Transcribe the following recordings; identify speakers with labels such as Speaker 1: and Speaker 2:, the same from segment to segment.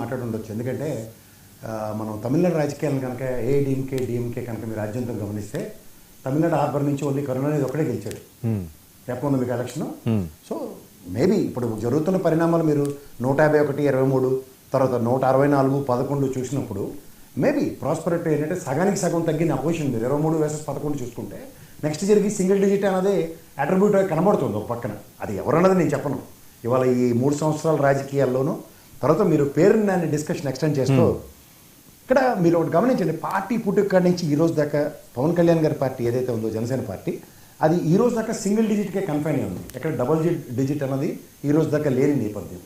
Speaker 1: మాట్లాడుండొచ్చు. ఎందుకంటే మనం తమిళనాడు రాజకీయాలను కనుక ఏఐడిఎంకే కనుక మీరు రాజ్యాంగం గమనిస్తే తమిళనాడు హార్బర్ నుంచి ఓన్లీ కరుణానిధి ఒక్కడే గెలిచాడు. చెప్పకుండా మీకు ఎలక్షన్. సో మేబీ ఇప్పుడు జరుగుతున్న పరిణామాలు మీరు 151, 23 తర్వాత 164, 11 చూసినప్పుడు మేబీ ప్రాస్పరిటీ ఏంటంటే సగానికి సగం తగ్గిన అపోజిషన్ మీరు 23 వర్సెస్ 11 చూసుకుంటే నెక్స్ట్ జరిగి సింగిల్ డిజిట్ అనేది అట్రిబ్యూట్ కనబడుతుంది ఒక పక్కన. అది ఎవరన్నది నేను చెప్పను. ఇవాళ ఈ 3 సంవత్సరాల రాజకీయాల్లోనూ తర్వాత మీరు పేరుని దాన్ని డిస్కషన్ ఎక్స్టెండ్ చేస్తూ ఇక్కడ మీరు ఒకటి గమనించండి. పార్టీ పుట్టుక నుంచి ఈ రోజు దాకా పవన్ కళ్యాణ్ గారి పార్టీ ఏదైతే ఉందో జనసేన పార్టీ అది ఈ రోజు దాకా సింగిల్ డిజిట్కే కన్ఫైన్ అయి ఉంది. ఎక్కడ డబుల్ డిజిట్ అన్నది ఈ రోజు దాకా లేని నేపథ్యం.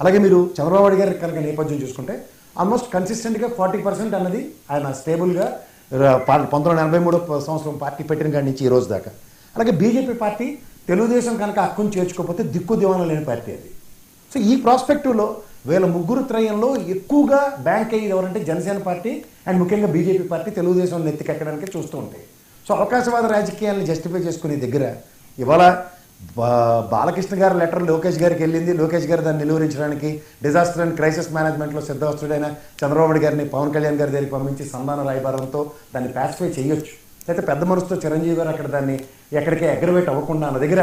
Speaker 1: అలాగే మీరు చంద్రబాబు నాయుడు గారి కనుక నేపథ్యం చూసుకుంటే ఆల్మోస్ట్ కన్సిస్టెంట్గా 40% అన్నది ఆయన స్టేబుల్గా 1983 సంవత్సరం పార్టీ పెట్టిన కాడి నుంచి ఈ రోజు దాకా. అలాగే బీజేపీ పార్టీ తెలుగుదేశం కనుక హక్కును చేర్చుకోకపోతే దిక్కు దివాణం లేని పార్టీ అది. సో ఈ ప్రాస్పెక్టివ్లో వీళ్ళ ముగ్గురు త్రయంలో ఎక్కువగా బ్యాంక్ అయ్యేది ఎవరంటే జనసేన పార్టీ అండ్ ముఖ్యంగా బీజేపీ పార్టీ తెలుగుదేశం నెత్తికెక్కడానికి చూస్తూ ఉంటాయి. సో అవకాశవాద రాజకీయాలను జస్టిఫై చేసుకునే దగ్గర ఇవాళ బాలకృష్ణ గారి లెటర్ లోకేష్ గారికి వెళ్ళింది. లోకేష్ గారు దాన్ని నిలువరించడానికి డిజాస్టర్ అండ్ క్రైసిస్ మేనేజ్మెంట్లో సిద్ధవస్తుడైన చంద్రబాబు గారిని పవన్ కళ్యాణ్ గారి దగ్గరికి పంపించి సంధాన రాయబారంతో దాన్ని ప్యాసిఫై చేయొచ్చు. అయితే పెద్ద మనసుతో చిరంజీవి గారు అక్కడ దాన్ని ఎక్కడికే అగ్రవేట్ అవ్వకుండా అన్న దగ్గర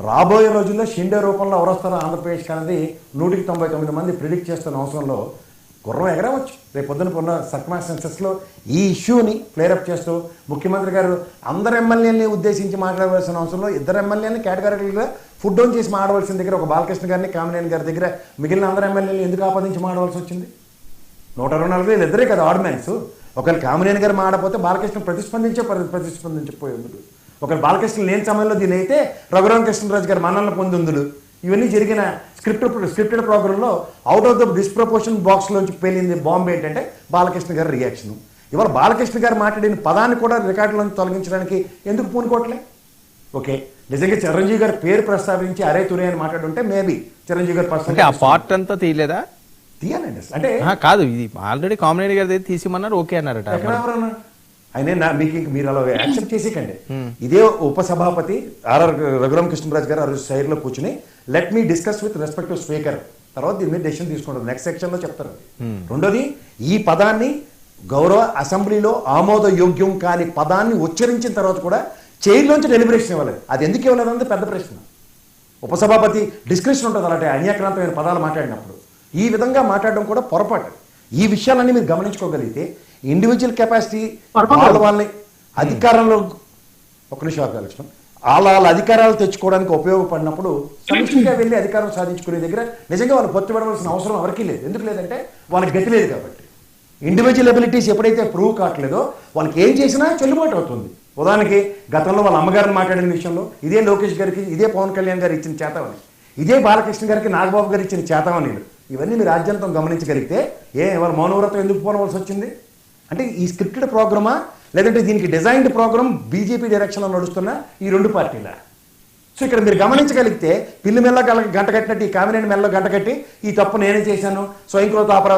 Speaker 1: రాబోయే రోజుల్లో షిండే రూపంలో ఎవరొస్తారో ఆంధ్రప్రదేశ్కి అనేది 199 మంది ప్రిడిక్ట్ చేస్తున్న అవసరంలో గుర్రం ఎగరవచ్చు. రేపు పొద్దున పొన్న సర్కమ్స్టాన్సెస్లో ఈ ఇష్యూని ఫ్లేరప్ చేస్తూ ముఖ్యమంత్రి గారు అందరు ఎమ్మెల్యేలని ఉద్దేశించి మాట్లాడవలసిన అవసరంలో 2 ఎమ్మెల్యేలని కేటగిరీగా ఫుడ్ డౌన్ చేసి మాడవలసిన దగ్గర ఒక బాలకృష్ణ గారిని కామినేని గారి దగ్గర మిగిలిన అందరు ఎమ్మెల్యేలు ఎందుకు ఆపాదించి మాడవలసి వచ్చింది? 124 ఇద్దరే కదా ఆడ్ మ్యాన్స్. ఒకవేళ కామినేని గారు మాడపోతే బాలకృష్ణ ప్రతిస్పందించకపోయేందుకు, ఒకవేళ బాలకృష్ణ లేని సమయంలో దీని అయితే రఘురామకృష్ణరాజు గారు మన్నలను పొందుందుడు. ఇవన్నీ జరిగిన స్క్రిప్టెడ్ ప్రోగ్రాంలో అవుట్ ఆఫ్ ద డిస్ప్రపోర్షన్ బాక్స్లోంచి పేలింది బాంబే ఏంటంటే బాలకృష్ణ గారి రియాక్షన్. ఇవాళ బాలకృష్ణ గారు మాట్లాడిన పదాన్ని కూడా రికార్డులను తొలగించడానికి ఎందుకు పూనుకోవట్లే? ఓకే, నిజంగా చిరంజీవి గారి పేరు ప్రస్తావించి అరే తురే అని మాట్లాడుంటే మేబీ చిరంజీవి గారు
Speaker 2: పర్సన్ ఆ పార్ట్ అంతా తీయలేదా?
Speaker 1: తీయాలండి అంటే కాదు.
Speaker 2: ఇది ఆల్రెడీ కామినేని గారి తీసిమన్నారు, ఓకే అన్నారట.
Speaker 1: ఎక్కడెవరన్నా ఆయన మీకు మీరు అలా యాక్సెప్ట్ చేసేకండి. ఇదే ఉపసభాపతి ఆర్ఆర్ రఘురామకృష్ణరాజు గారు ఆ రోజు సైడ్లో కూర్చుని let me discuss with respect to speaker, తర్వాత దీని మీద డెసిషన్ తీసుకుంటారు, నెక్స్ట్ సెక్షన్లో చెప్తారు. రెండోది, ఈ పదాన్ని గౌరవ అసెంబ్లీలో ఆమోదయోగ్యం కాని పదాన్ని ఉచ్చరించిన తర్వాత కూడా చైర్లోంచి డెలిబరేషన్ ఇవ్వలేదు. అది ఎందుకు ఇవ్వలేదంటే పెద్ద ప్రశ్న. ఉపసభాపతి డిస్క్రిప్షన్ ఉంటుంది అలాంటి అన్యాక్రాంతమైన పదాలు మాట్లాడినప్పుడు. ఈ విధంగా మాట్లాడడం కూడా పొరపాటు. ఈ విషయాలన్నీ మీరు గమనించుకోగలిగితే ఇండివిజువల్ కెపాసిటీ వాళ్ళని అధికారంలో ఒక నిమిషం లక్ష్మణ్ వాళ్ళ అధికారాలు తెచ్చుకోవడానికి ఉపయోగపడినప్పుడు సమిష్టిగా వెళ్ళి అధికారం సాధించుకునే దగ్గర నిజంగా వాళ్ళు పొత్తుపడవలసిన అవసరం ఎవరికీ లేదు. ఎందుకు లేదంటే వాళ్ళకి గతి లేదు కాబట్టి. ఇండివిజువల్ ఎబిలిటీస్ ఎప్పుడైతే ప్రూవ్ కావట్లేదో వాళ్ళకి ఏం చేసినా చెల్లుబాటు అవుతుంది. ఉదాహరణకి గతంలో వాళ్ళ అమ్మగారిని మాట్లాడిన విషయంలో ఇదే లోకేష్ గారికి, ఇదే పవన్ కళ్యాణ్ గారు ఇచ్చిన చేతవని, ఇదే బాలకృష్ణ గారికి నాగబాబు గారు ఇచ్చిన చేతవనీలు, ఇవన్నీ మీరు రాజ్యాంగం గమనించగలిగితే వాళ్ళ మౌనవ్రతం ఎందుకు పోనవలసి వచ్చింది? అంటే ఈ స్క్రిప్టెడ్ ప్రోగ్రామా లేదంటే దీనికి డిజైన్డ్ ప్రోగ్రామ్ బీజేపీ డైరెక్షన్లో నడుస్తున్న ఈ 2 పార్టీల. సో ఇక్కడ మీరు గమనించగలిగితే పిల్లి మెల్ల గంట కట్టినట్టు ఈ కామినేని మెల్ల గంట కట్టి ఈ తప్పు నేనే చేశాను, స్వయంకృత